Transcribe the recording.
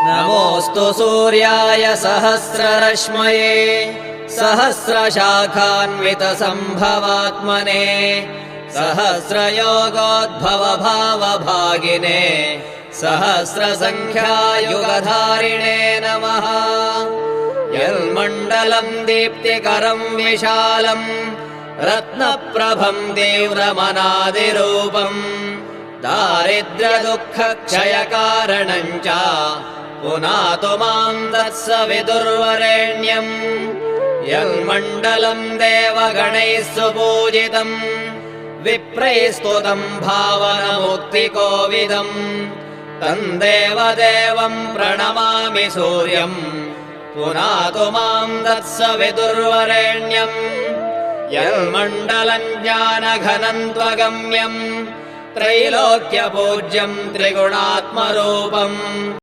नमोऽस्तु सूर्याय सहस्ररश्मये सहस्रशाखान्वितसम्भवात्मने सहस्रयोगोद्भवभावभागिने सहस्रसङ्ख्यायुगधारिणे नमः। यन्मण्डलम् दीप्तिकरम् विशालम् रत्नप्रभम् तीव्रमनादिरूपम् दारिद्र्यदुःखक्षयकारणम् च पुनातु माम् तत्सवितुर्वरेण्यम्। यन्मण्डलम् देवगणैः सुपूजितम् विप्रैस्तुतम् भावनमुक्तिकोविदम् तम् देवदेवम् प्रणमामि सूर्यम् पुनातु माम् तत्सवितुर्वरेण्यम्। यन्मण्डलम् ज्ञानघनम् त्वगम्यम् त्रैलोक्यपूज्यम् त्रिगुणात्मरूपम्